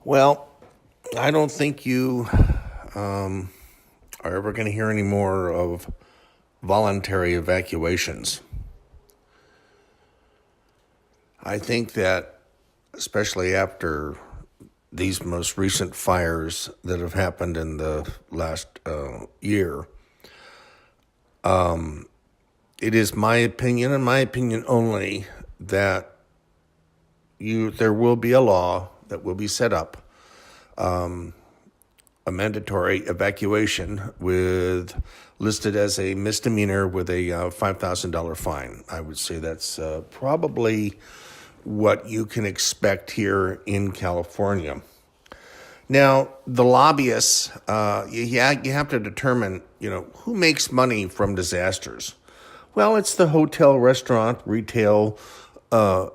Well, I don't think you are ever going to hear any more of voluntary evacuations. I think that, especially after these most recent fires that have happened in the last year, it is my opinion and my opinion only that there will be a law that will be set up, a mandatory evacuation listed as a misdemeanor with a $5,000 fine. I would say that's probably what you can expect here in California. Now, the lobbyists, you have to determine, who makes money from disasters. Well, it's the hotel, restaurant, retail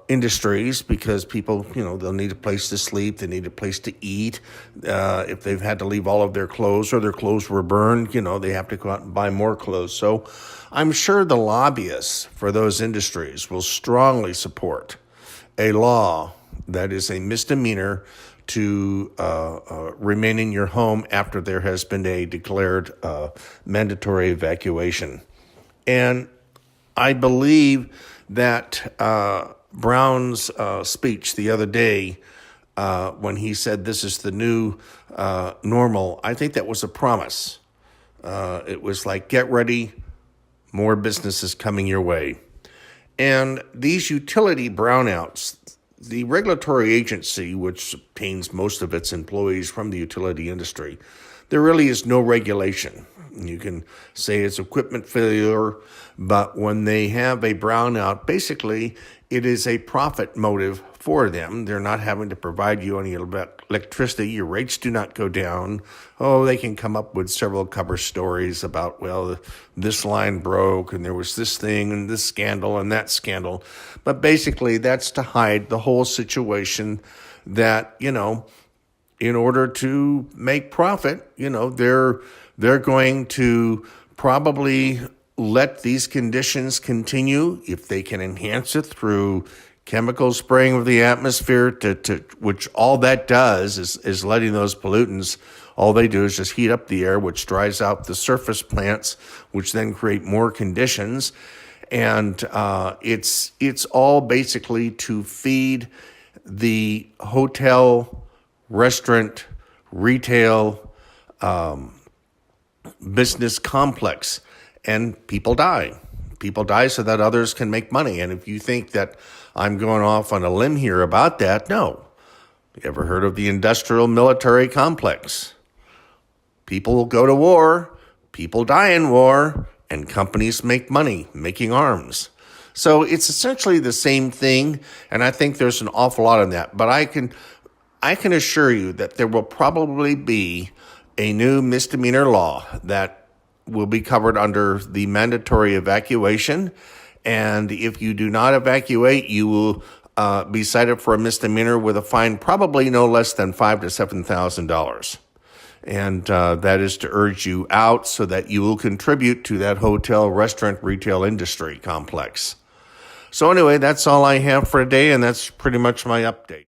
industries, because people, they'll need a place to sleep, they need a place to eat. If they've had to leave all of their clothes or their clothes were burned, they have to go out and buy more clothes. So I'm sure the lobbyists for those industries will strongly support a law that is a misdemeanor to remain in your home after there has been a declared mandatory evacuation. And I believe that Brown's speech the other day, when he said this is the new normal, I think that was a promise. It was like, get ready, more business is coming your way. And these utility brownouts, the regulatory agency, which obtains most of its employees from the utility industry, there really is no regulation. You can say it's equipment failure, but when they have a brownout, basically it is a profit motive for them. They're not having to provide you any electricity. Your rates do not go down. Oh, they can come up with several cover stories about, well, this line broke and there was this thing and this scandal and that scandal. But basically that's to hide the whole situation that, in order to make profit, they're going to probably let these conditions continue if they can enhance it through chemical spraying of the atmosphere, to which all that does is letting those pollutants, all they do is just heat up the air, which dries out the surface plants, which then create more conditions. And it's all basically to feed the hotel, restaurant, retail, business complex, and people die. People die so that others can make money. And if you think that I'm going off on a limb here about that, no. You ever heard of the industrial military complex? People will go to war, people die in war, and companies make money making arms. So it's essentially the same thing, and I think there's an awful lot of that. But I can assure you that there will probably be a new misdemeanor law that will be covered under the mandatory evacuation. And if you do not evacuate, you will be cited for a misdemeanor with a fine probably no less than $5,000 to $7,000. And that is to urge you out so that you will contribute to that hotel, restaurant, retail industry complex. So anyway, that's all I have for today, and that's pretty much my update.